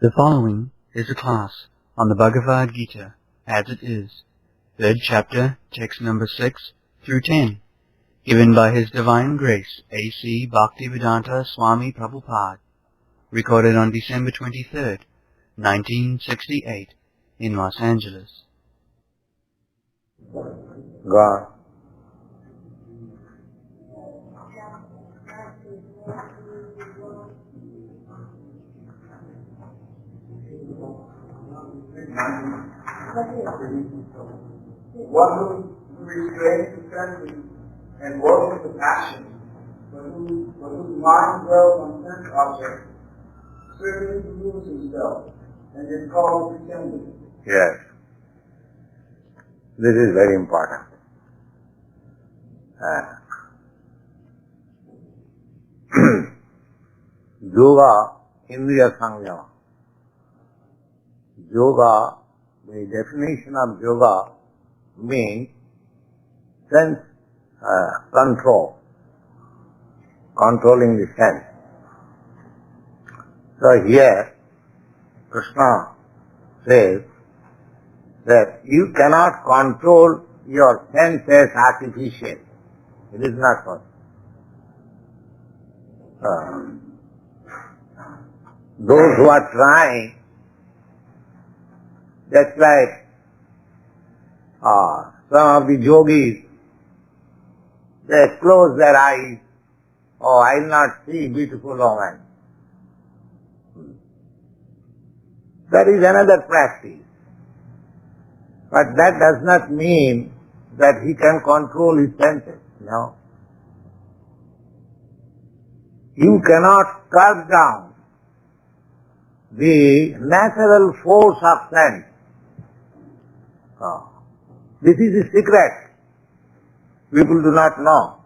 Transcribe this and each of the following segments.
The following is a class on the Bhagavad Gita as it is, third chapter, text number 6 through 10, given by His Divine Grace A.C.Bhaktivedanta Swami Prabhupada, recorded on December 23rd, 1968, in Los Angeles. God. One who restrains the senses and works with the passion, but whose mind dwells on sense objects, certainly deludes himself and is called pretending. Yes. This is very important. Yoga, Indriya Samyama. Yoga, the definition of yoga means sense control, controlling the sense. So here, Krishna says that you cannot control your senses artificially. It is not possible. Those who are trying, just like some of the yogis, they close their eyes. Oh, I will not see beautiful woman. That is another practice. But that does not mean that he can control his senses. No. You cannot curb down the natural force of sense. This is the secret. People do not know.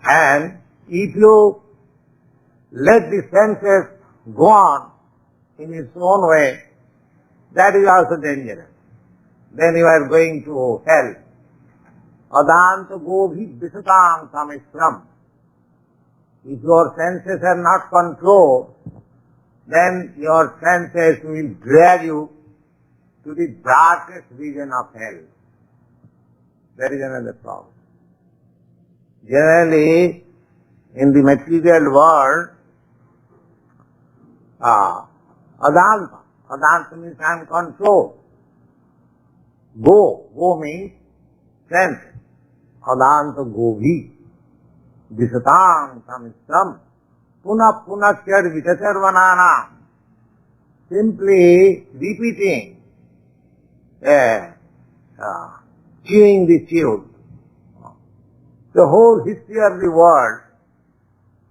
And if you let the senses go on in its own way, that is also dangerous. Then you are going to hell. Adanta gobhi visatam samistram. If your senses are not controlled, then your senses will drag you to the darkest region of hell. That is another problem. Generally, in the material world, Adanta means uncontrolled. Go means sense. Adanta gobhi. Visatam samistam. Puna char vitasarvananam. Simply repeating, chewing the chewed. The whole history of the world,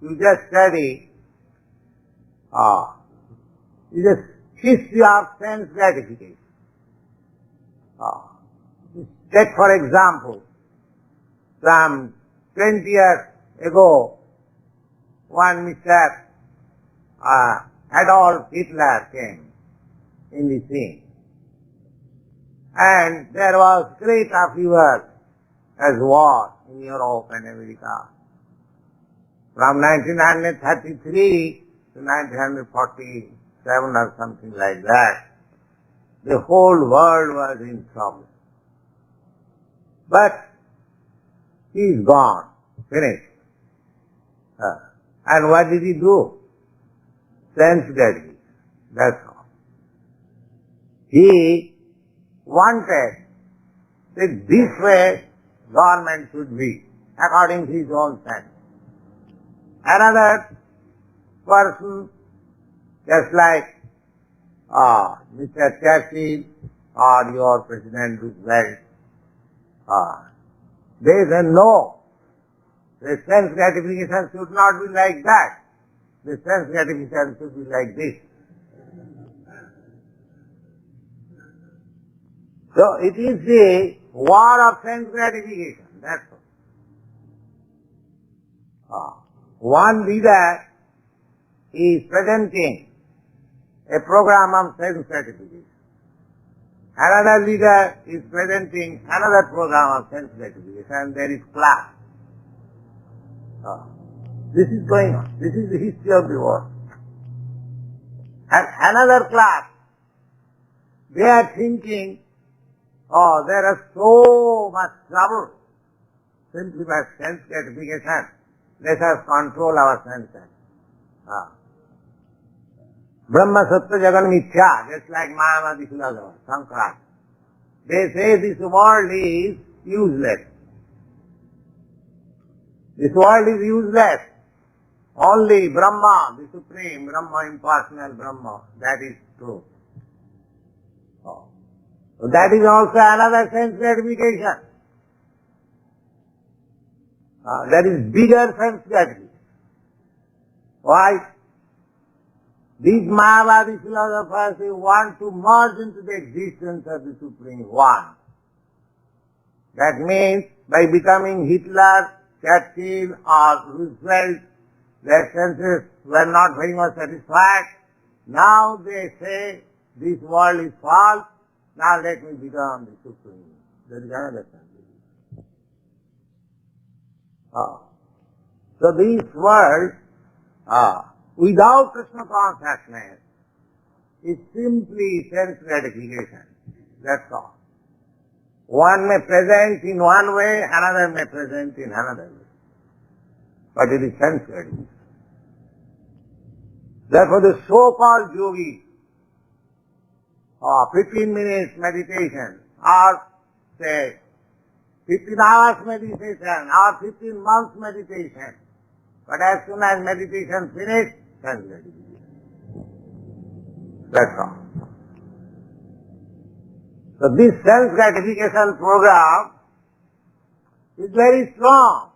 you just study, is a history of sense gratification. Take for example, some 20 years ago, one Mr. Adolf Hitler came in the scene. And there was great upheaval as war in Europe and America. From 1933 to 1947 or something like that, the whole world was in trouble. But he is gone, finished. And what did he do? Sense gratification. That's all. He wanted that this way government should be, according to his own sense. Another person, just like Mr. Churchill or your President Roosevelt, they say no, the sense gratification should not be like that. The sense gratification should be like this. So it is the war of sense gratification, that's all. One leader is presenting a program of sense gratification. Another leader is presenting another program of sense gratification, and there is class. This is going on. This is the history of the world. And another class, they are thinking, oh, there is so much trouble simply by sense gratification. Let us control our senses. Brahma Satya Jagan Mithya, just like Mayavadi philosopher, Sankara. They say this world is useless. This world is useless. Only Brahma, the Supreme Brahma, impersonal Brahma, that is true. So that is also another sense gratification. That is bigger sense gratification. Why? These Mayavadi philosophers, they want to merge into the existence of the Supreme One. That means by becoming Hitler, Churchill or Roosevelt, their senses were not very much satisfied. Now they say, this world is false, now let me become the Supreme. There is another sense. So this world, without Krishna consciousness, is simply sense gratification. That's all. One may present in one way, another may present in another way. But it is sense gratification. Therefore the so-called yogis, 15 minutes meditation, or say 15 hours meditation, or 15 months meditation, but as soon as meditation finished, sense gratification. That's all. So this sense gratification program is very strong.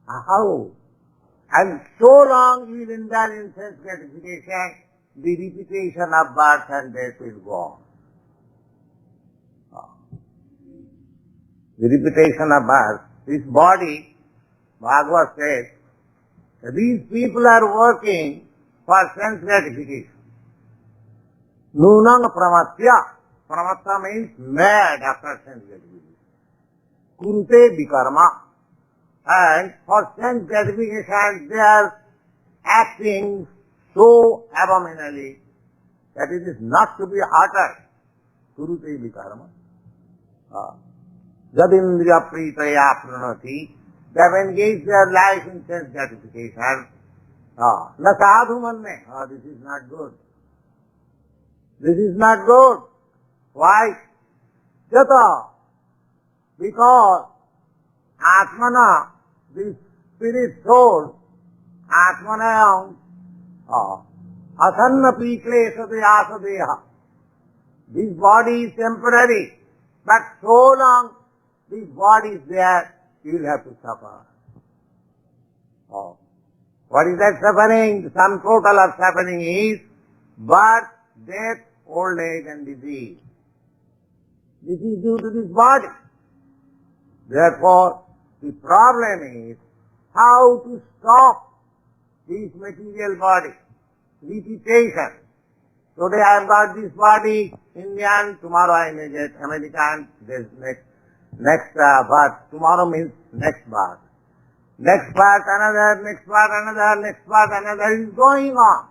How? And so long you will indulge in sense gratification, the repetition of birth and death will go on. The repetition of birth, this body, Bhagavad says, these people are working for sense gratification. Nunang pramatya. Pramatya means mad after sense gratification. Kurute vikarma. And for sense gratification they are acting so abominably that it is not to be uttered. Kurute vikarma. Jadindriya pritaya pranati. They have engaged their life in sense gratification. Na sadhu manne. This is not good. This is not good. Why? Jata. Because Atmana, the spirit soul, Atmanayam, asanna piklesate asadeha. This body is temporary, but so long this body is there, you will have to suffer. What is that suffering? The sum total of suffering is birth, death, old age and disease. This is due to this body. Therefore, the problem is how to stop this material body, repetition. Today I have got this body, Indian, tomorrow I may get American, there's next birth, tomorrow means next birth. Next birth another, next birth another, next birth another, is going on.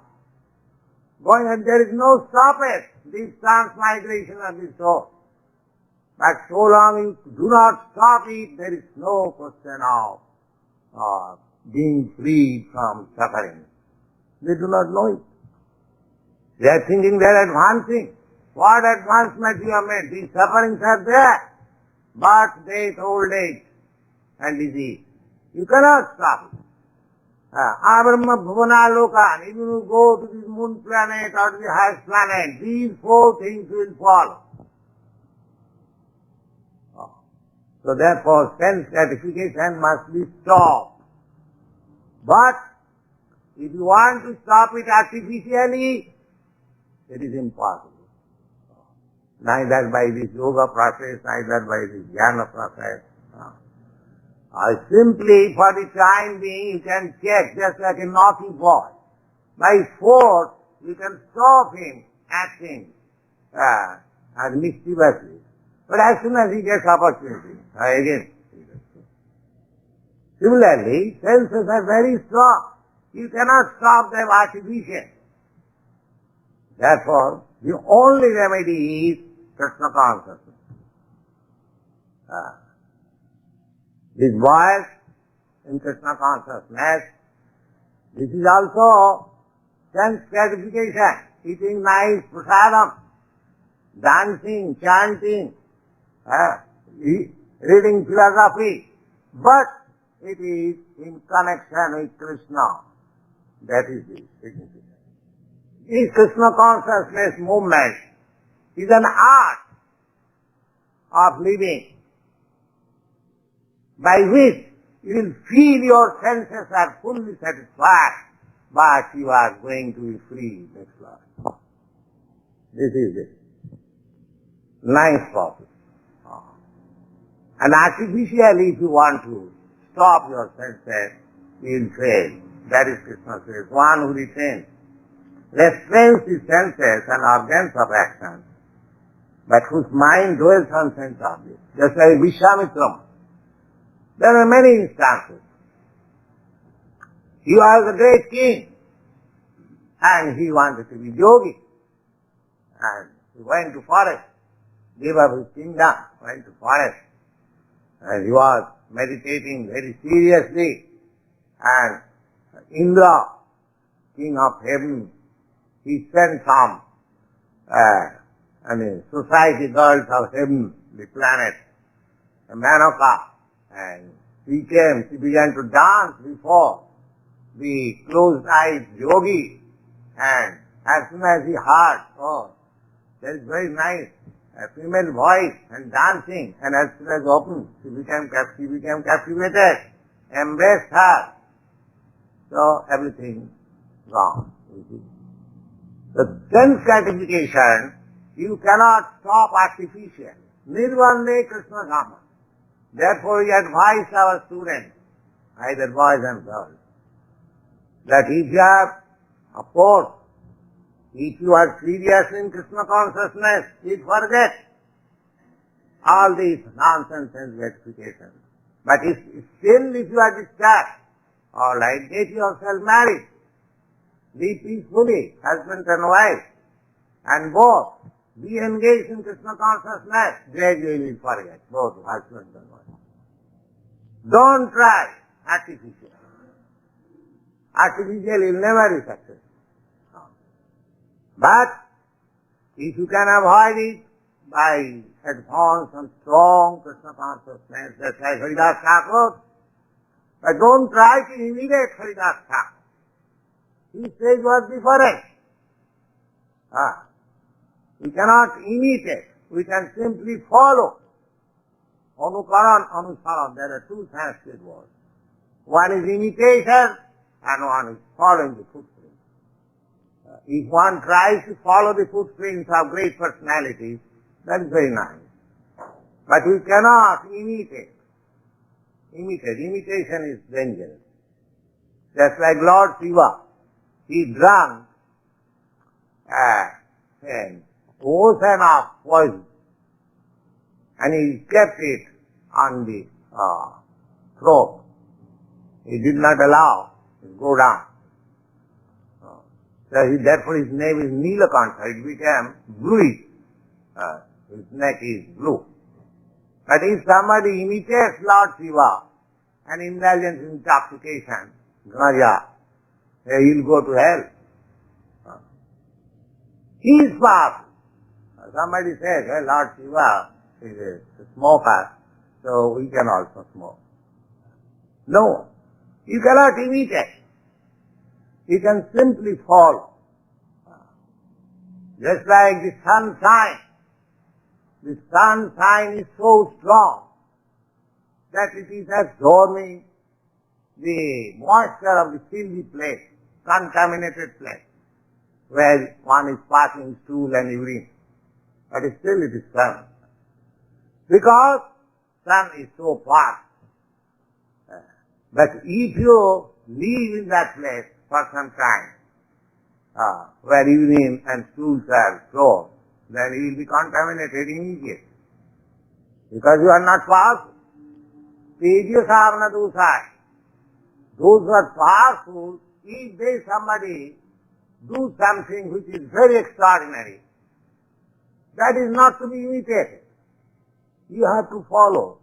Going on, there is no stoppage, this transmigration of the soul. But so long you do not stop it, there is no question of being free from suffering. They do not know it. They are thinking they are advancing. What advancement you have made? These sufferings are there. Birth, death, old age and disease. You cannot stop it. Abrahma Bhuvana Lokan, if you go to the moon planet or to the highest planet, these four things will follow. So therefore sense gratification must be stopped. But if you want to stop it artificially, it is impossible. Neither by this yoga process, neither by this jnana process. Simply for the time being you can check, just like a naughty boy. By force you can stop him acting as mischievously. But as soon as he gets opportunity, again. Similarly, senses are very strong. You cannot stop them artificially. Therefore, the only remedy is Krishna consciousness. This voice in Krishna consciousness, this is also sense gratification, eating nice prasadam, dancing, chanting, reading philosophy, but it is in connection with Krishna. That is the significance. This Krishna consciousness movement is an art of living by which you will feel your senses are fully satisfied, but you are going to be free next life. This is it. Nice process. And artificially, if you want to stop your senses, you will fail. That is Krishna says. One who retains, restrains his senses and organs of action, but whose mind dwells on sense objects. Just like Vishwamitra. There are many instances. He was a great king, and he wanted to be yogi. And he went to forest, gave up his kingdom, went to forest. And he was meditating very seriously. And Indra, king of heaven, he sent some society girls of heaven, the planet, Manaka, and she came, she began to dance before the closed-eyed yogi, and as soon as he heard, oh, that is very nice, a female voice and dancing, and as soon as opened, she became captivated, embraced her. So everything wrong. The sense gratification, you cannot stop artificially. Nirvande Krishna Rama. Therefore we advise our students, either boys and girls, that if you have, of course, if you are serious in Krishna consciousness, please forget all these nonsense and gratification. But if you are disturbed, all right, get yourself married. Live peacefully, husband and wife, and both be engaged in Krishna consciousness. Gradually forget both husband and wife. Don't try artificial. Artificial will never be successful. But if you can avoid it by advance and strong Krishna consciousness, just like Haridas Thakur, but don't try to imitate Haridas Thakur. His stage was different. We cannot imitate. We can simply follow. Anukaran, Anusaran. There are two Sanskrit words. One is imitation and one is following the footprints. If one tries to follow the footprints of great personalities, that is very nice. But we cannot imitate. Imitation is dangerous. Just like Lord Shiva. He drank an ocean of poison and he kept it on the throat. He did not allow it to go down. Therefore his name is Nilakantha. It became bluish. His neck is blue. But if somebody imitates Lord Shiva and indulges in intoxication, ganja, he'll go to hell. He is powerful. Somebody says, well, Lord Shiva is a smoker, so we can also smoke. No, you cannot imitate. You can simply follow. Just like the sunshine. The sunshine is so strong that it is absorbing the moisture of the filthy place, contaminated place, where one is passing stool and urine. But still it is sun. Because sun is so fast. But if you live in that place for some time, where urine and stools are thrown, then you will be contaminated immediately. Because you are not powerful. Those who are powerful, if somebody do something which is very extraordinary, that is not to be imitated. You have to follow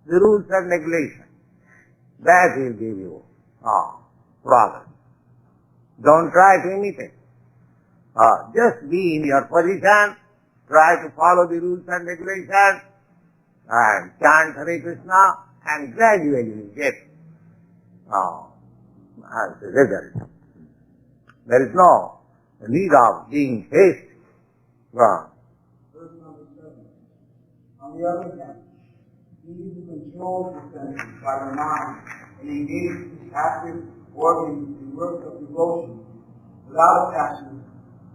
the rules and regulations. That will give you progress. Don't try to imitate. Just be in your position, try to follow the rules and regulations, and chant Hare Krishna, and gradually you will get as a result. There is no need of being hasty. Verse number 7. On the other hand, he who controls the senses by the mind and engages his active organs in works of devotion without attachment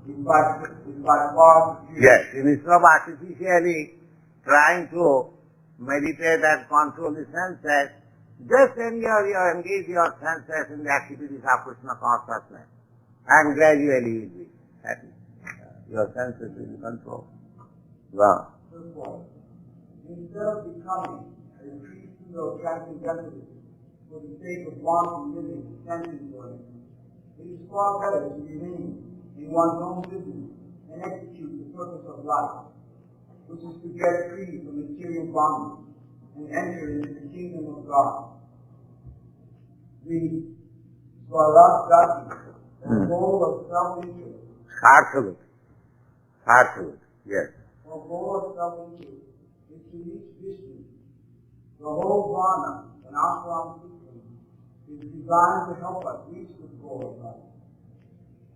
is by far superior. Yes, instead of artificially trying to meditate and control the senses, just engage your senses in the activities of Krishna consciousness, and gradually you will be happy. Your senses will be controlled. Wow. Instead of becoming a priest or chanting devotees for the sake of wanton living and chanting for him, it is far better to remain in one's own business and execute the purpose of life, which is to get free from material bondage and enter into the kingdom of God. The Swaraj the goal of self-interest. Heartful, yes. The goal of self-interest is to reach Vishnu. The whole Varna and ashram system is designed to help us reach this goal of life.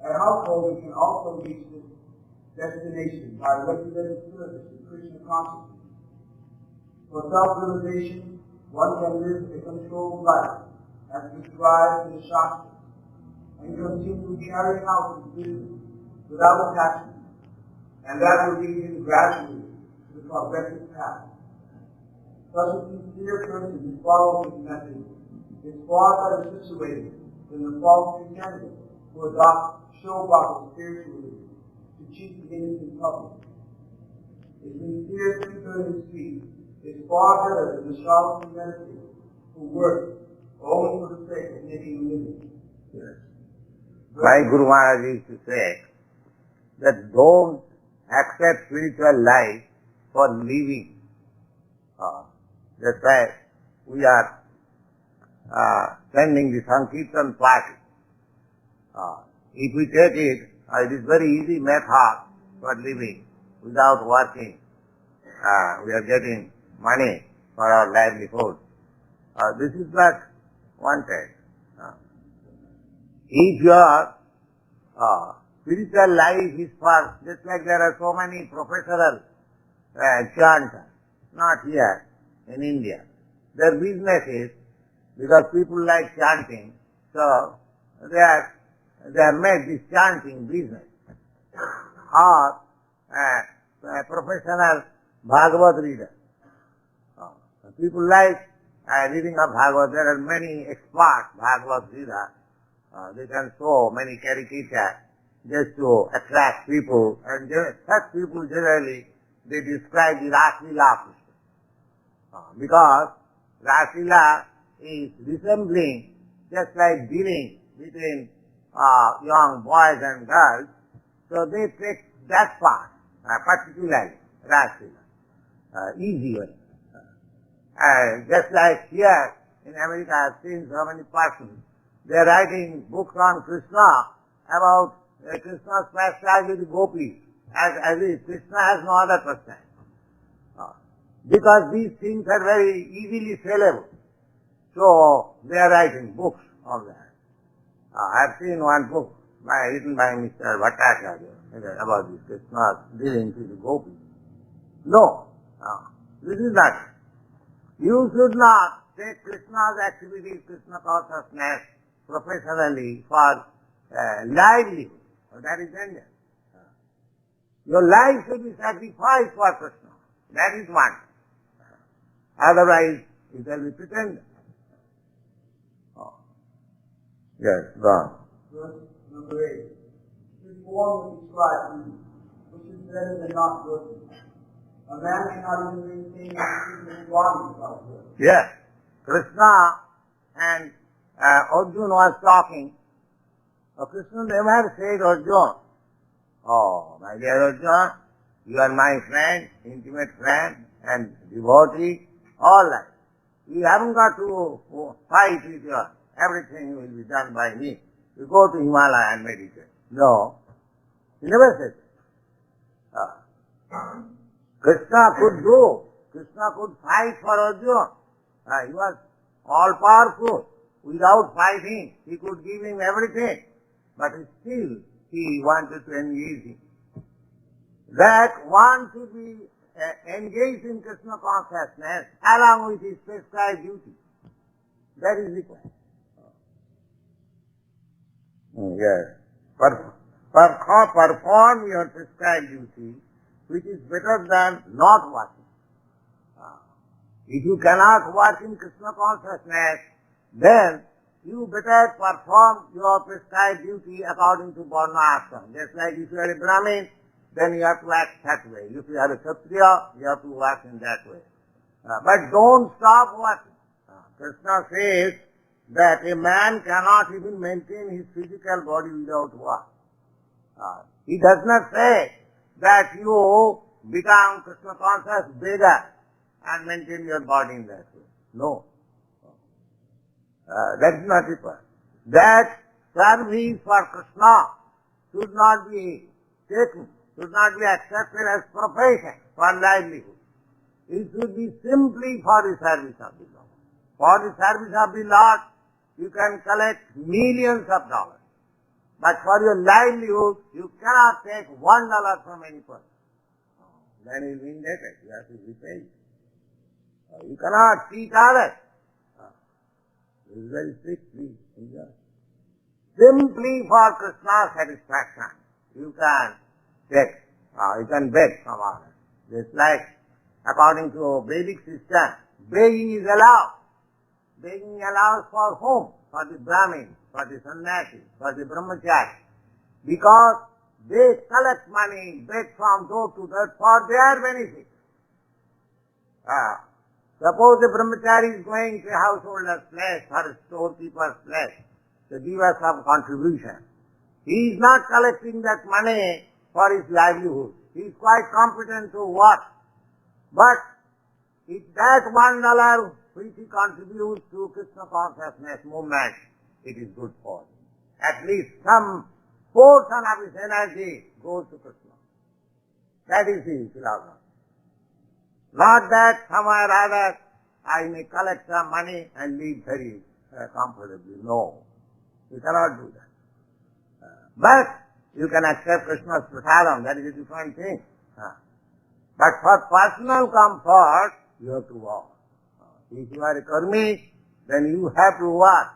At household, we can also reach this destination by regulated service in Krishna consciousness. For self-realization, one can live a controlled life as prescribed in the Shastras and continue carrying out his business without attachment, and that will lead him gradually to the progressive path. Such a sincere person who follows this method is far better situated than the false pretender who adopts show-off spiritualism to cheat the innocent public. A sincere speaker in his speech is far better than the charlatan meditator who works only for the sake of making a living. Yes. My Guru Maharaj used to say that don't accept spiritual life for living. That's why we are sending the Sankirtan party. If we take it, it is very easy method for living without working. We are getting money for our livelihood. This is not wanted. If your spiritual life is for, just like there are so many professional chanters, not here in India. Their business is, because people like chanting, so they are made this chanting business. Or professional Bhagavad reader. People like reading of Bhagavad. There are many expert Bhagavad readers. They can show many caricatures just to attract people, and such people generally they describe the Ras Lila because Ras Lila is resembling just like dealing between young boys and girls, so they take that part particularly Ras Lila, easy way. Just like here in America, I have seen so many persons. They are writing books on Krishna about Krishna's pastime with the gopis, as if Krishna has no other pastime. Because these things are very easily sellable. So they are writing books on that. I have seen one book written by Mr. Bhattacharya about this Krishna's dealings with the gopis. No, this is not. You should not take Krishna's activities, Krishna consciousness, professionally for livelihood. That is dangerous. Your life should be sacrificed for Krishna. That is one. Otherwise, it will be pretended. Yes, go on. Verse number 8. His form is described, which is better than not working. A man cannot even maintain his body without working. Yes. Krishna and Arjuna was talking Krishna never said, Arjuna, oh, my dear Arjuna, you are my friend, intimate friend, and devotee, all that. You haven't got to fight with your, everything will be done by me. You go to Himalaya and meditate. No, he never said that. Krishna could do, Krishna could fight for Arjuna. He was all powerful. Without fighting, he could give him everything. But still, he wanted to engage him. That one should be engaged in Krishna consciousness along with his prescribed duty. That is required. Yes. Perform your prescribed duty, which is better than not working. If you cannot work in Krishna consciousness, then you better perform your prescribed duty according to Varna Ashram. Just like if you are a Brahmin, then you have to act that way. If you are a Kshatriya, you have to work in that way. But don't stop working. Krishna says that a man cannot even maintain his physical body without work. He does not say that you become Krishna conscious beggar and maintain your body in that way. No. That is not required. That service for Krishna should not be taken, should not be accepted as profession for livelihood. It should be simply for the service of the Lord. For the service of the Lord, you can collect millions of dollars. But for your livelihood, you cannot take $1 from any person. Then you will be indebted. You have to repay. You cannot cheat others. It is very strict. Simply for Krishna's satisfaction, you can take, you can beg from others. Just like, according to Vedic system, begging is allowed. Begging allows for whom? For the Brahmin, for the sannyasi, for the brahmachari. Because they collect money, beg from door to door for their benefit. Suppose a brahmachari is going to a householder's place or a storekeeper's place to give us some contribution. He is not collecting that money for his livelihood. He is quite competent to work. But if that $1 which he contributes to Krishna consciousness movement, it is good for him. At least some portion of his energy goes to Krishna. That is his philosophy. Not that somewhere or other I may collect some money and live very comfortably. No, you cannot do that. But you can accept Krishna's prasadam, that is a different thing. But for personal comfort, you have to work. If you are a karmi, then you have to work.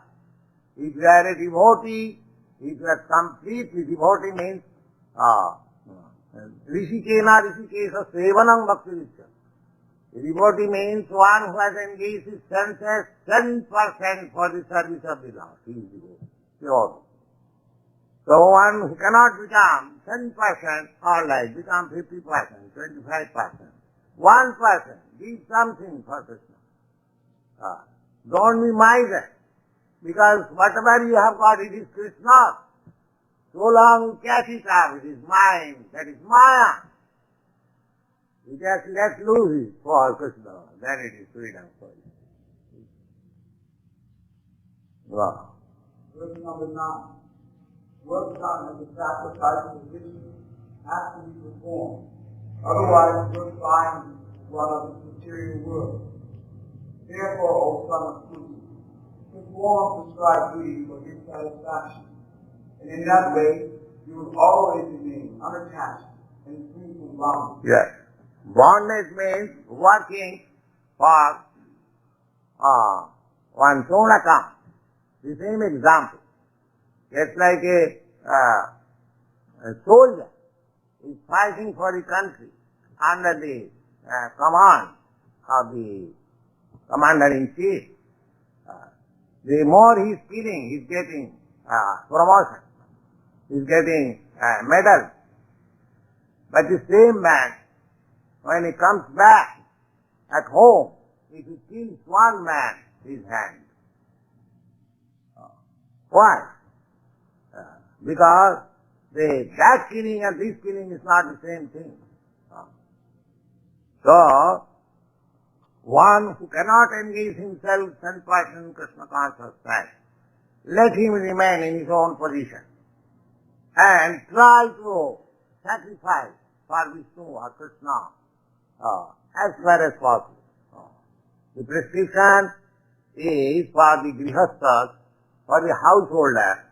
If you are a devotee, if you are completely devotee means rishikena rishikesa sevanam bhakti vichya. A devotee means one who has engaged his senses 10% for the service of the Lord. He is devotee. Pure. So one who cannot become 10%, all right, become 50%, 25%. 1%, give something for Krishna. Don't be miser. Because whatever you have got, it is Krishna. So long you catch it up, it is mine, that is Maya. You just let loose it for Krishna, then it is freedom for you. Wow. Verse number 9. Work done as a sacrifice of Krishna has to be performed. Otherwise, your find one of this material world. Therefore, O son of Putin, perform prescribed duty for his satisfaction. And in that way, you will always remain unattached and free from bondage. Yes. Bondage means working for one's own account. The same example. Just like a soldier is fighting for the country under the command of the commander-in-chief. The more he is killing, he is getting promotion. He is getting medal. But the same man, when he comes back at home, if he kills one man, he is hanged. Why? because that killing and this killing is not the same thing. So, one who cannot engage himself 10% in Krishna consciousness, let him remain in his own position and try to sacrifice for Vishnu or Krishna as far as possible. The prescription is for the grihasthas, for the householder,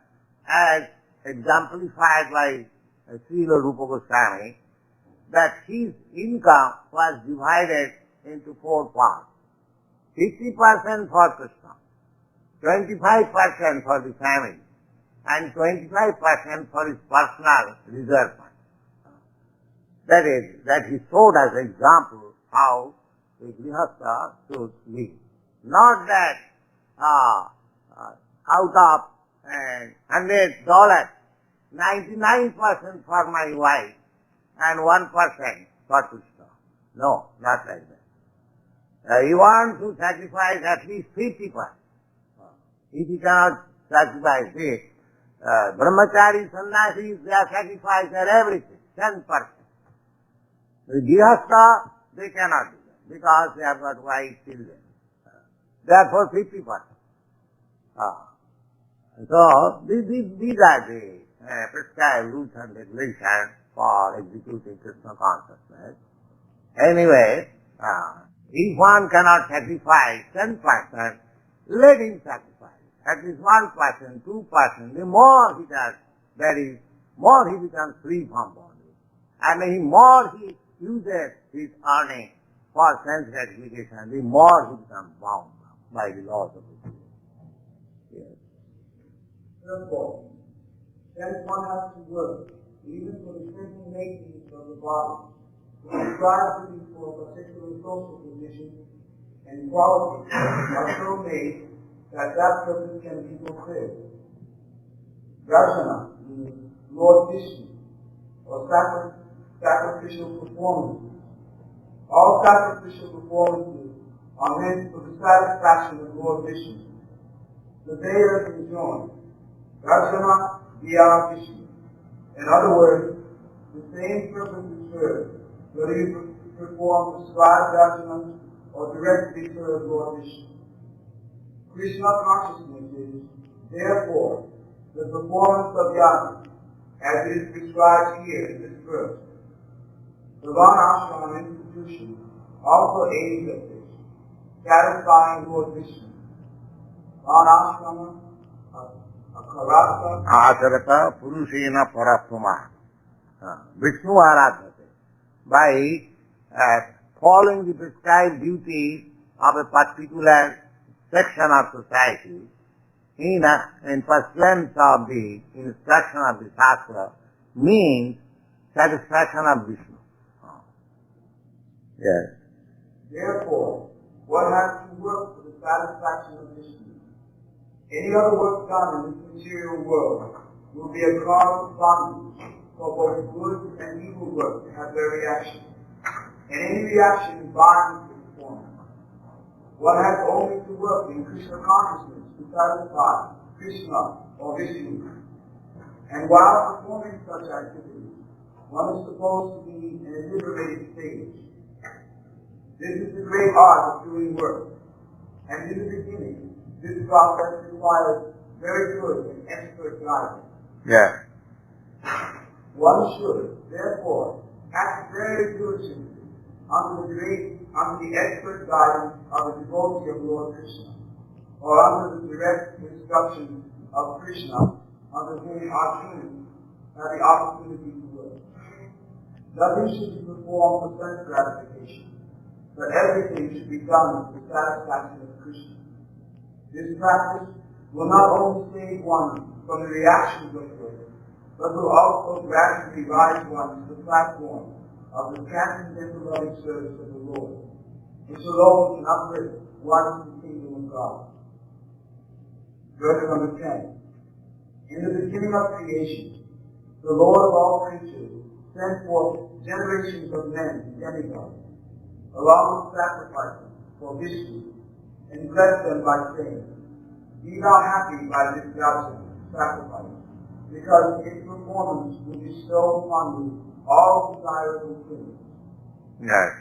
as exemplified by Srila Rupa Goswami, that his income was divided into 4 parts. 50% for Krishna, 25% for the family, and 25% for his personal reserve fund. That he showed as an example how the grihastha should live. Not that out of $100, 99% for my wife and 1% for Krishna. No, not like that. He wants to sacrifice at least 50%. If he cannot sacrifice it, brahmachari, sannyasis, they are sacrificed at everything, 10%. The grihastha, they cannot do that because they have got wife, children. Therefore 50%. So these are the prescribed rules and regulations for executing Krishna consciousness. Anyway, if one cannot sacrifice 10%, let him sacrifice. At least 1%, 2%, the more he does, that is, more he becomes free from bondage. And the more he uses his earning for sense gratification, the more he becomes bound by the laws of the world. Yes. Therefore, then one has to work, even for the simple maintenance of the body, to strive to be for a particular social position and qualities are so made that purpose can be fulfilled. Bhajana means Lord Vishnu, or sacrificial performances. All sacrificial performances are meant for the satisfaction of Lord Vishnu. The Vedas enjoin Bhajana via Vishnu. In other words, the same purpose is served, whether you perform prescribed bhajana or directly serve Lord Vishnu. Krishna consciousness is, therefore, the performance of yajna, as it is prescribed here in this verse. The Varnashrama institution also aims at this, satisfying Lord Vishnu. Varnashrama, Acharata Purushena Parapama. Vishnu Aradhate. By following the prescribed duties of a particular section of society, in pursuance of the instruction of the Shastra, means satisfaction of Vishnu. Yes. Therefore, one has to work for the satisfaction of Vishnu. Any other work done in this material world will be a cause of bondage for both good and evil work to have their reaction. And any reaction binds the performance. One has only to work in Krishna consciousness to satisfy Krishna or Vishnu. And while performing such activities, one is supposed to be in a liberated stage. This is the great art of doing work. And in the beginning, this process requires very good and expert guidance. Yeah. One should, therefore, act very diligently under the expert guidance of a devotee of Lord Krishna, or under the direct instruction of Krishna, under whom Arjuna had the opportunity to work. Nothing should be performed for sense gratification, but everything should be done for the satisfaction of Krishna. This practice will not only save one from the reactions of work, but will also gradually rise one to the platform of the transcendental loving service of the Lord, which alone can uplift one to the kingdom of God. Verse number 10. In the beginning of creation, the Lord of all creatures sent forth generations of men and demigods, along with sacrifices for Vishnu, and blessed them by saying, Be thou happy by this sacrifice, because its performance will bestow upon you all desirable things. Yes.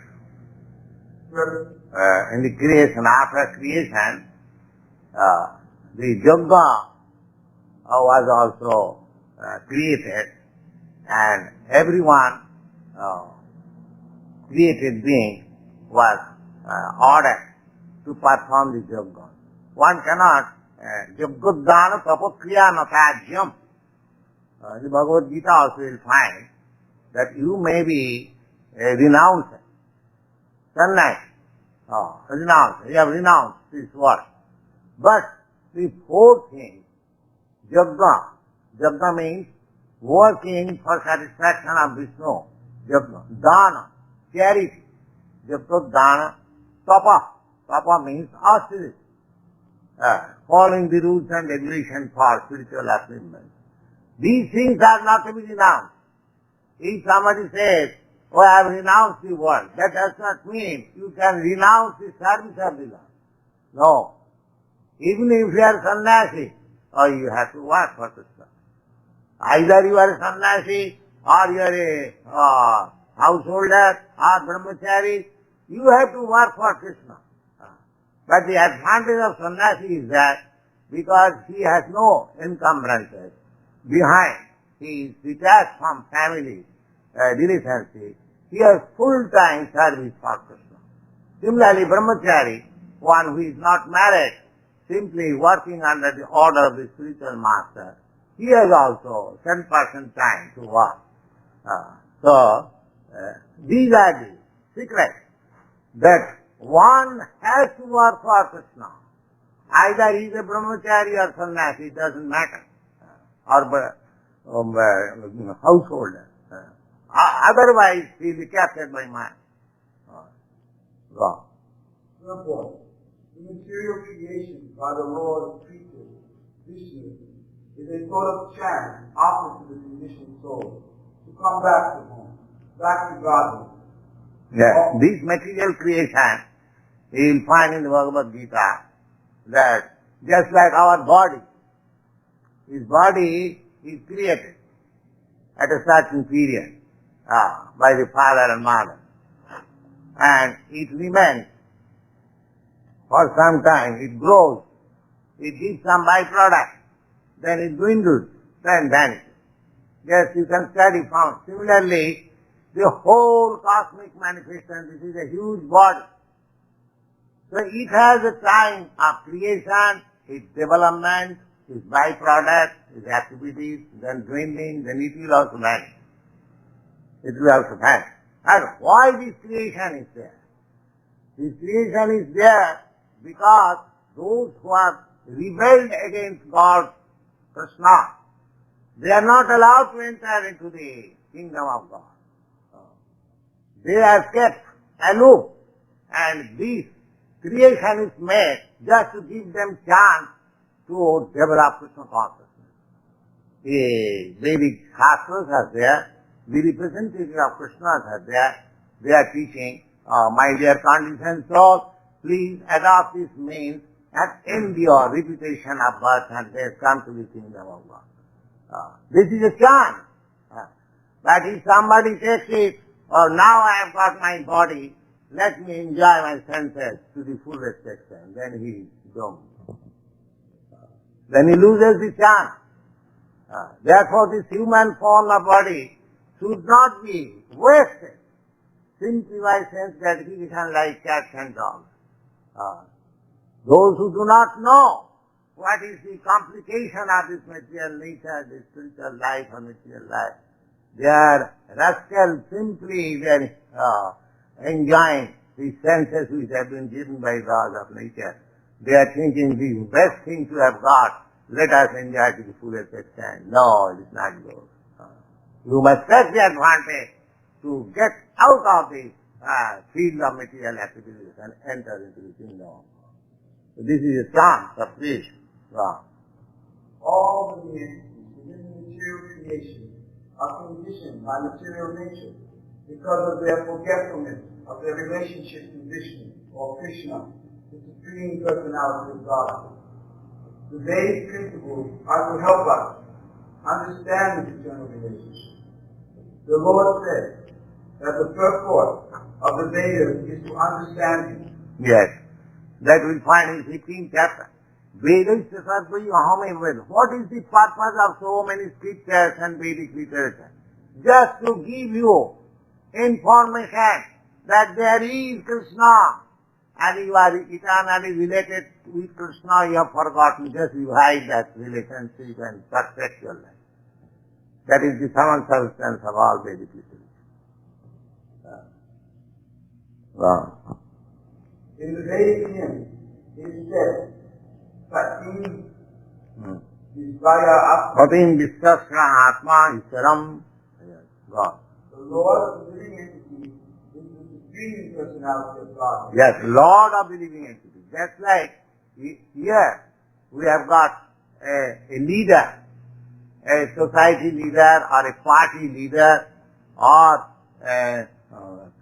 Further, In the creation, after creation, the yoga was also created, and everyone created being was ordered to perform the yoga. One cannot yogodana tapokriya natajyam. In the Bhagavad Gita also you will find that you may be a renouncer, sannyasi, renouncer, you have renounced this work. But the fourth thing, yajna means working for satisfaction of Vishnu, yajna, dana, charity, dana, tapa means austerity, following the rules and regulations for spiritual achievement. These things are not to be renounced. If somebody says, oh, I have renounced the world, that does not mean you can renounce the service of the Lord. No. Even if you are sannyasi, you have to work for Krishna. Either you are a sannyasi, or you are a householder, or brahmachari, you have to work for Krishna. But the advantage of sannyasi is that because he has no encumbrances behind, he is detached from family relationship, he has full-time service for Krishna. Similarly, brahmachari, one who is not married, simply working under the order of the spiritual master, he has also 10% time to work. These are the secrets that one has to work for Krishna. Either he is a brahmachari or sannyasi, it doesn't matter, or householder. Otherwise, he will be captured by mind. therefore, the material creation by the Lord of creatures, Vishnu, is a sort of chant offered to the conditioned soul to come back to home, back to Godhead. Yes, this material creation, you will find in the Bhagavad Gita that just like our body, his body is created at a certain period by the father and mother, and it remains for some time, it grows, it gives some byproduct, then it dwindles, then vanishes. Yes, you can study from. Similarly, the whole cosmic manifestation, this is a huge body. So it has a time of creation, its development, its byproduct, its activities, then dwindling, then it will also vanish. It will also vanish. And why this creation is there? This creation is there because those who have rebelled against God, Krishna, they are not allowed to enter into the kingdom of God. They are kept aloof, and this creation is made just to give them chance to develop Krishna consciousness. The Vedic Shastras are there, the representatives of Krishna are there, they are teaching, my dear conditioned soul, please adopt this means and end your reputation of birth and death, come to the kingdom of God. This is a chance. But if somebody takes it, now I have got my body, let me enjoy my senses to the fullest extent, then he is doomed. Then he loses the chance. Therefore this human form of body should not be wasted simply by sense gratification like cats and dogs. Those who do not know what is the complication of this material nature, this spiritual life or material life, they are rascals simply they are enjoying the senses which have been given by laws of nature. They are thinking the best thing to have got, let us enjoy to the fullest extent. No, it is not good. You must take the advantage to get out of the field of material activities and enter into the kingdom of God. So this is a chance of creation. All the entities within the material creation are conditioned by material nature because of their forgetfulness of their relationship to Vishnu or Krishna, the Supreme Personality of God. The Vedic principles are to help us understand this eternal relationship. The Lord said that the purport of the Vedas is to understand Him. Yes. That we find in 15th chapter. Vedas Sarvai Ahame Ved. What is the purpose of so many scriptures and Vedic literature? Just to give you information that there is Krishna and you are eternally related with Krishna. You have forgotten, just you hide that relationship and sexual life. That is the sum and substance of all Vedic literature. In the Vedic hymn, it is said, Satim Vishvaya Patim Vishwasra Atma Iswaram. God. The Lord of the living entity is the Supreme Personality of God. Yes, Lord of the living entity. Just like here we have got a leader, a society leader or a party leader or a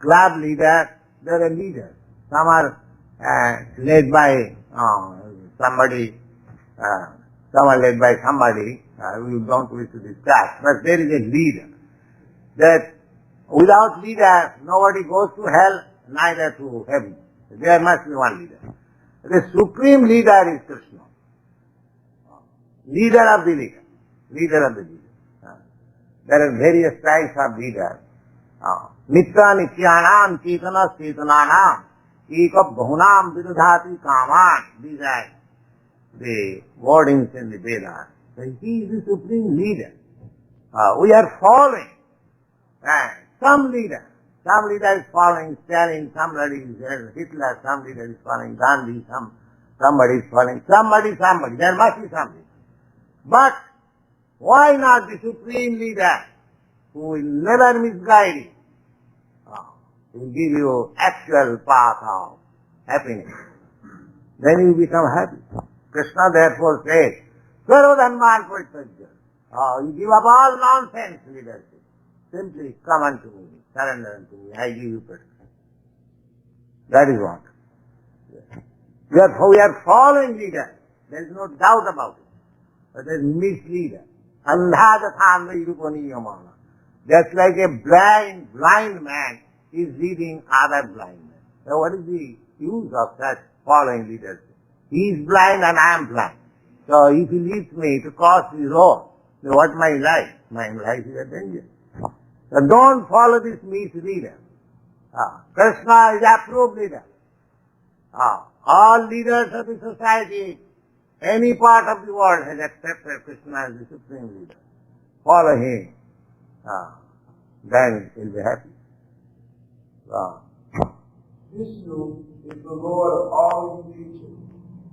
club leader. There are leaders. Some are led by somebody, some are led by somebody. We don't wish to discuss, but there is a leader. That without leader, nobody goes to hell, neither to heaven. There must be one leader. The supreme leader is Krishna. Leader of the leader. Leader of the leader. There are various types of leaders. Nitya nityanam chetana chetananam eka bahunam vidudhati kaman. These are the wordings in the Vedas. So he is the supreme leader. We are following. Some leader is following Stalin, somebody is Hitler, some leader is following Gandhi, somebody is following somebody. There must be somebody. But why not the supreme leader who will never misguide you? He will give you actual path of happiness. Then you become happy. Krishna therefore says, Sarvadharman Parityajya. You give up all nonsense leadership. Simply come unto me, surrender unto me, I give you protection. That is what. We are following leader. There is no doubt about it. But there is misleader. Just like a blind man is leading other blind men. So what is the use of such following leadership? He is blind and I am blind. So if he leads me to cross the road, then what my life? My life is a danger. So don't follow this misleader. Krishna is approved leader. All leaders of the society, any part of the world has accepted Krishna as the supreme leader. Follow him. Then you'll be happy. Vishnu is the Lord of all creatures,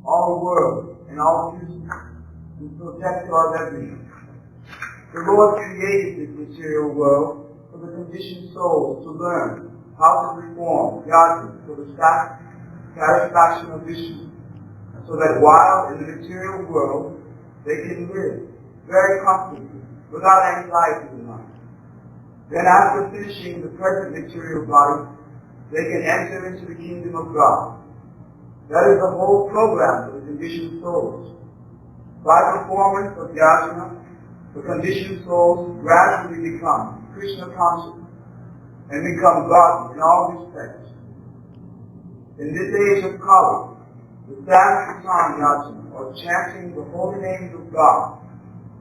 all worlds, and all creatures. He protects all everything. The Lord created this material world for the conditioned souls to learn how to perform bhajan for the satisfaction of Vishnu, so that while in the material world they can live very comfortably without anxiety in mind. Then after finishing the present material body, they can enter into the kingdom of God. That is the whole program for the conditioned souls. By performance of bhajan, the conditioned souls gradually become Krishna conscious and become godly in all respects. In this age of Kali, the Sankirtan Yajna, or chanting the holy names of God,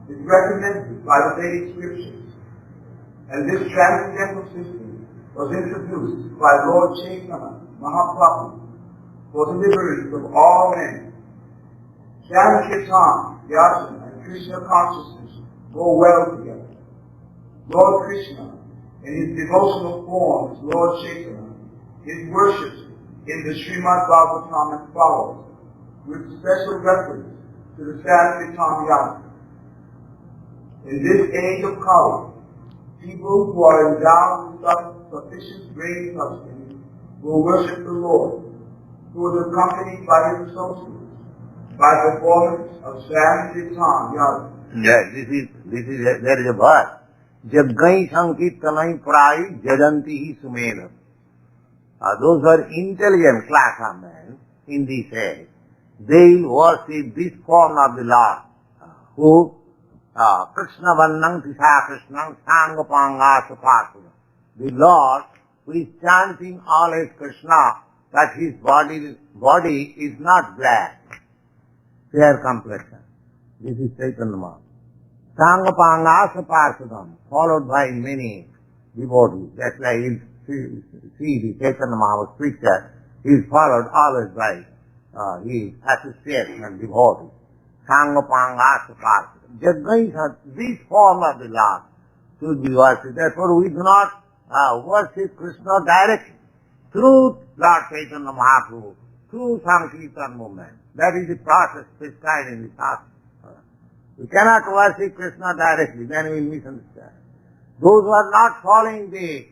is recommended by the Vedic scriptures. And this transcendental system was introduced by Lord Chaitanya Mahaprabhu for the liberty of all men. Sankirtan, Yajna, and Krishna consciousness go well together. Lord Krishna, in his devotional form as Lord Chaitanya, is worshipped in the Srimad Bhagavatam as follows, with special reference to the Sankirtan Yajna. In this age of Kali, people who are endowed with sufficient brain substance will worship the Lord, who is accompanied by his associates, by performance of Sankirtan Yajna. Yes, there is a verse. Jaggai sankirtanai prai jajanti hi sumedam. Those who are intelligent class of men in this age, they will worship this form of the Lord, who Krishna Vannang Tisha Krishnang Sangapanga Sapasuna. The Lord who is chanting always Krishna, that his body is not black, fair complexion. This is Chaitanya Mahaprabhu. Sangapanga Sapasudam, followed by many devotees. That's why you see the Chaitanya Mahaprabhu's picture, he is followed always by his associates and devotees. Sangapanga Sapasudam. Jaggaisa, this form of the Lord should be worshipped. Therefore we do not worship Krishna directly through Lord Chaitanya Mahaprabhu, through Sankirtan movement. That is the process prescribed in the Shastra. We cannot worship Krishna directly, then we misunderstand. Those who are not following the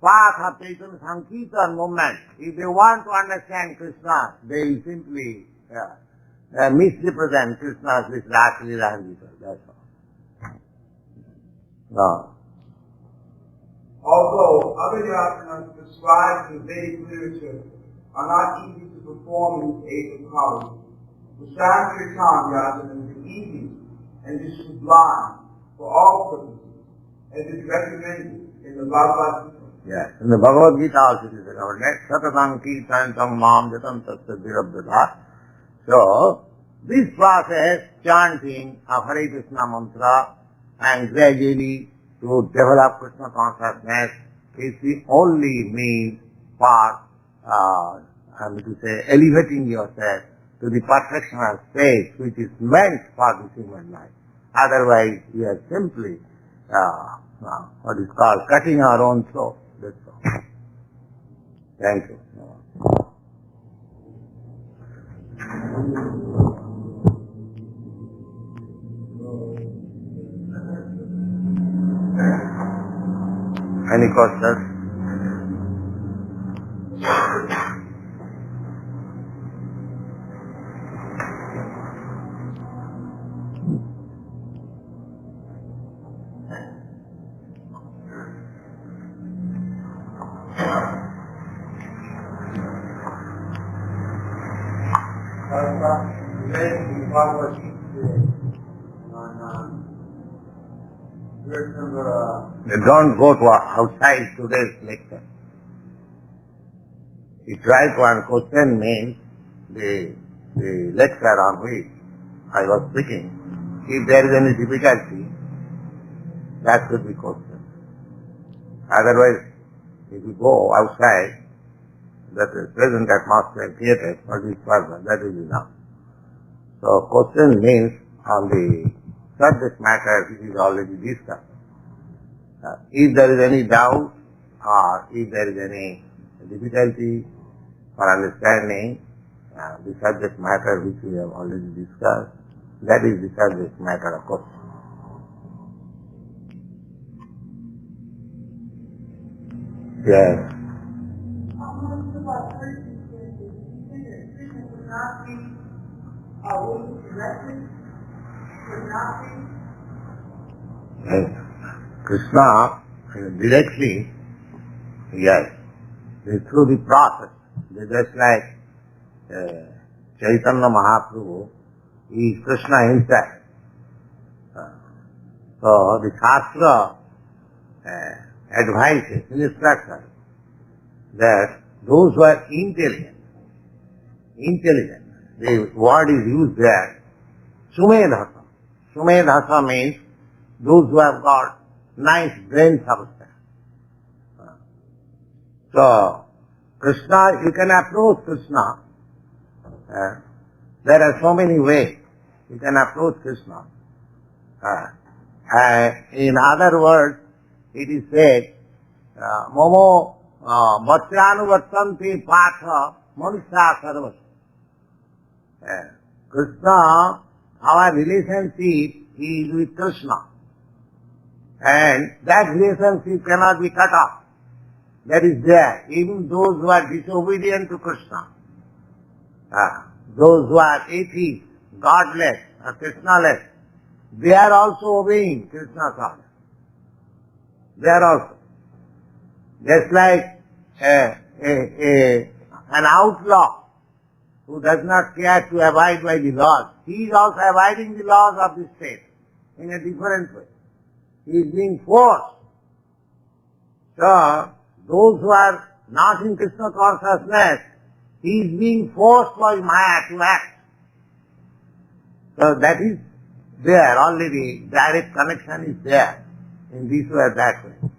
path of Chaitanya Sankirtan movement, if they want to understand Krishna, they simply misrepresent Krishna as this Rasalila and Gita. That's all. Although other yasanas prescribed in Vedic literature are not easy to perform in the age of college, the Sankirtan yasana is easy and is sublime for all purposes, as is recommended in the Bhagavad Gita. Yes, in the Bhagavad Gita also it is recommended, Satatang Kirtantam Mam Jatam Tasya Virabdata. So, this process, chanting of Hare Krishna mantra and gradually to develop Krishna consciousness is the only means for, elevating yourself to the perfectional state which is meant for this human life. Otherwise, we are simply, what is called, cutting our own throat. That's all. Thank you. Any questions? Don't go to outside today's lecture. If write one question means the lecture on which I was speaking. If there is any difficulty, that could be question. Otherwise, if you go outside, that is present atmosphere theatre, what is further, that is enough. So question means on the subject matter which is already discussed. If there is any doubt or if there is any difficulty for understanding the subject matter which we have already discussed, that is the subject matter of question. Yes. Yes. Krishna, directly, yes, through the process. Just like Chaitanya Mahaprabhu is Krishna himself. So the Shastra advises, instructs that those who are intelligent, the word is used there, Sumedhasa. Sumedhasa means those who have got nice brain substance. So, Krishna, you can approach Krishna. There are so many ways you can approach Krishna. In other words, it is said, Momo Bhaktyanuvartanti Patha Manusya Sarvas. Krishna, our relationship is with Krishna. And that relationship cannot be cut off. That is there. Even those who are disobedient to Krishna, those who are atheists, godless, or Krishnaless, they are also obeying Krishna's order. They are also. Just like an outlaw who does not care to abide by the laws, he is also abiding the laws of the state. in a different way. He is being forced. So, those who are not in Krishna consciousness, he is being forced by Maya to act. So that is there already, direct connection is there in this way or that way.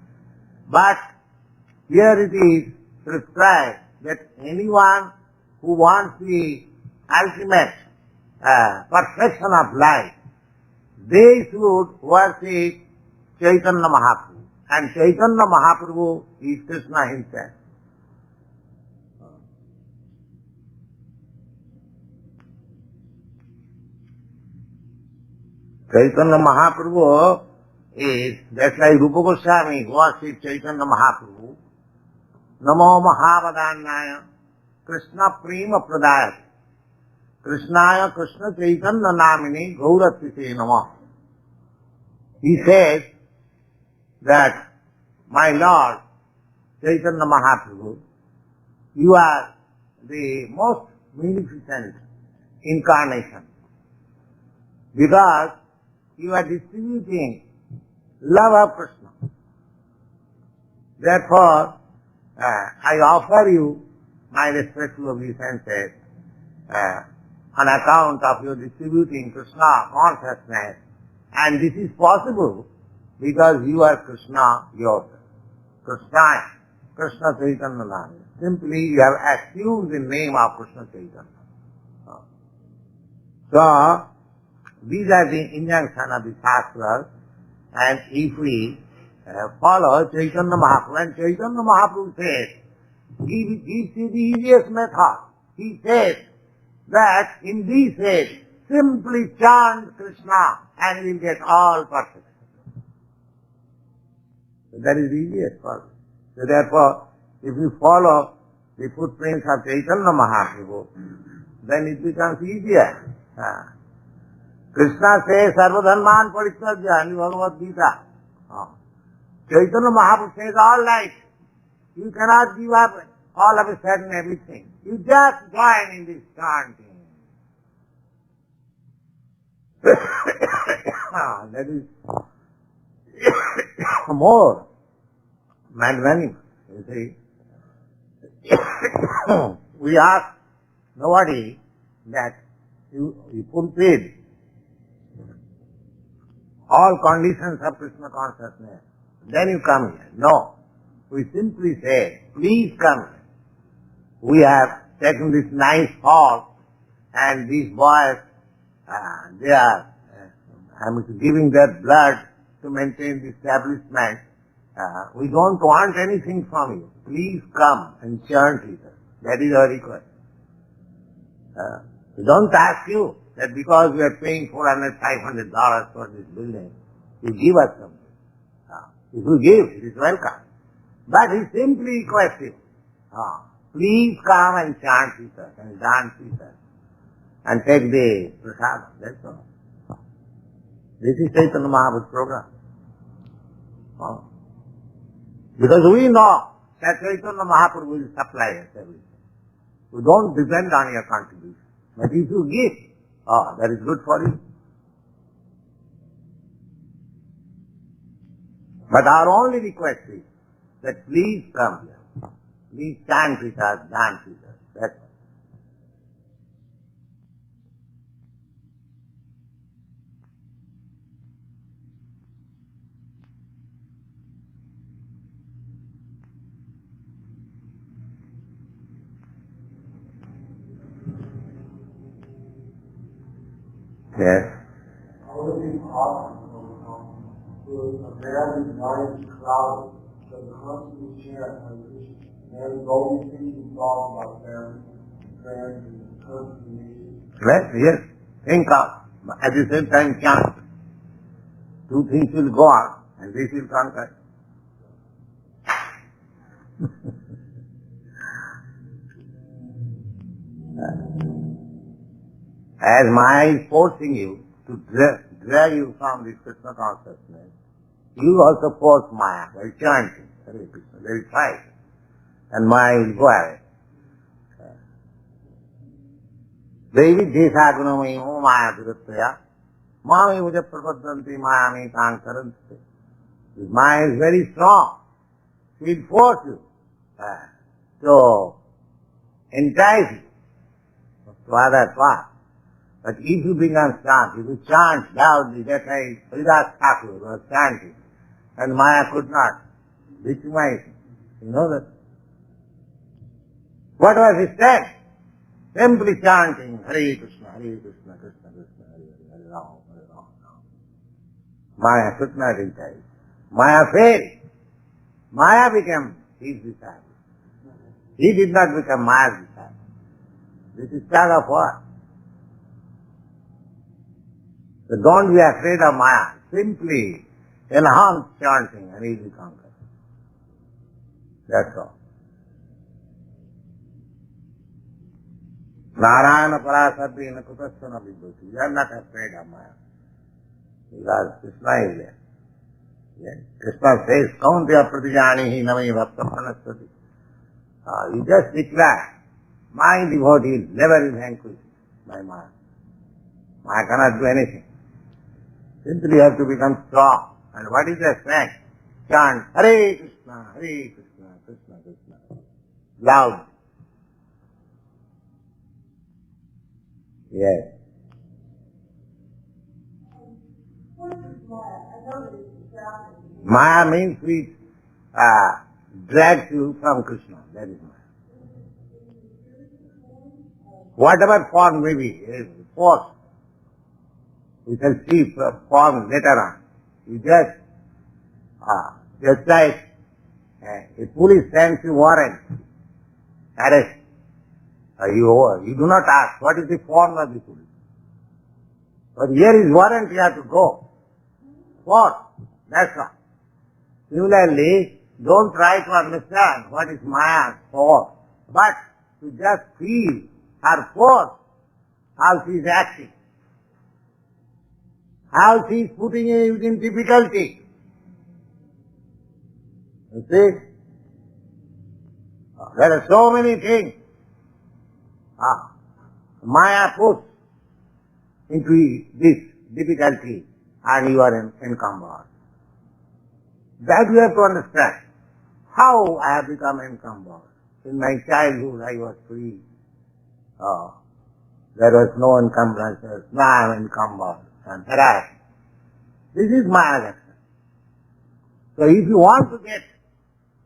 But here it is prescribed that anyone who wants the ultimate perfection of life, they should worship Chaitanya Mahaprabhu. And Chaitanya Mahaprabhu is Krishna himself. Chaitanya Mahaprabhu is, that's like Rupa Goswami worships Chaitanya Mahaprabhu. Namo Mahavadannaya Krishna Prema Pradaya Krishnaya Krishna Chaitanya Namini Gauratite Namah. He says that, my Lord, Chaitanya Mahaprabhu, you are the most magnificent incarnation because you are distributing love of Krishna. Therefore, I offer you my respectful obeisances on account of your distributing Krishna consciousness. And this is possible because you are Krishna yourself. Krishna Chaitanya Nami. Simply you have assumed the name of Krishna Chaitanya. So, these are the injunction of the Shastras, and if we follow Chaitanya Mahaprabhu, and Chaitanya Mahaprabhu says, he gives you the easiest method. He says that in this age, simply chant Krishna and you will get all perfection. So that is the easiest for us. So therefore, if you follow the footprints of Chaitanya Mahaprabhu, then it becomes easier. Krishna says, Sarvadharman Parityajya in Bhagavad Gita. Chaitanya Mahaprabhu says, all right, you cannot give up all of a sudden everything. You just join in this chanting. That is more magnanimous, you see. We ask nobody that you fulfill all conditions of Krishna consciousness, then you come here. No. We simply say, please come here. We have taken this nice hall and these boys, they are giving their blood to maintain the establishment. We don't want anything from you. Please come and chant with us. That is our request. We don't ask you that because we are paying $400, $500 for this building, you give us something. If you give, it is welcome. But he simply requests you, please come and chant with us and dance with us and take the prasad. That's all. This is Chaitanya Mahaprabhu's program. Because we know that Chaitanya Mahaprabhu will supply us everything. We don't depend on your contribution. But if you give, that is good for you. But our only request is that please come here. Please chant with us, dance with us. That's all. Yes. How would it be possible to a very large crowd to constantly chant Hare Krishna? And always thinking thoughts about family, friends, and country. Right? Yes. Think of, at the same time chant. Two things will go on and this will conquer. As Maya is forcing you to drag you from this Krishna consciousness, you also force Maya by chanting Hare Krishna. There is fight. And Maya will go away. Devi Desha Gunamayi Maya Durataya Mami Uja Prapadanti Mayami Tankarante. This Maya is very strong. She will force you to entice you to other path. But if you become strong, if you chant loudly, that way Haridas Thakur was chanting, and Maya could not victimize him. You know that? What was his strength? Simply chanting Hare Krishna, Hare Krishna, Krishna Krishna, Hare Hare, Hare Rama, Hare Rama. Maya could not entice. Maya failed. Maya became his disciple. He did not become Maya's disciple. This is tug of war. So don't be afraid of Maya. Simply enhance chanting and he will conquer. That's all. Narayana Parasati Kutasana Vibhuti. You are not afraid of Maya. Because Krishna is there. Yes. Krishna says, Kaunteya pratijanihi namai bhakta manasati. You just declare, my devotee never is vanquished by Maya. Maya cannot do anything. Simply you have to become strong. And what is the strength? Chant Hare Krishna, Hare Krishna, Krishna Krishna. Loud. Yes. Maya means which drags you from Krishna. That is Maya. Whatever form may be, force. We shall see form later on. You just like a police sends you warrant, arrest. You do not ask, what is the form of the police? But here is warrant, you have to go. What? That's all. Similarly, don't try to understand what is Maya's force, but to just feel her force, how she is acting, how she is putting you in difficulty. You see? There are so many things Maya puts into this difficulty and you are encumbered. That you have to understand. How I have become encumbered. In my childhood I was free. There was no encumbrances. Now I am encumbered and harassed. This is Maya's action. So if you want to get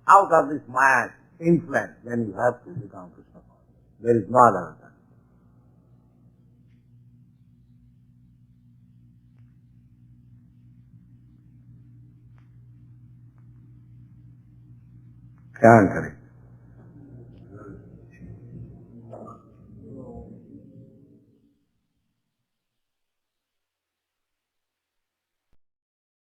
out of this Maya's influence, then you have to become Krishna conscious. There is no other alternative. Chant Hare.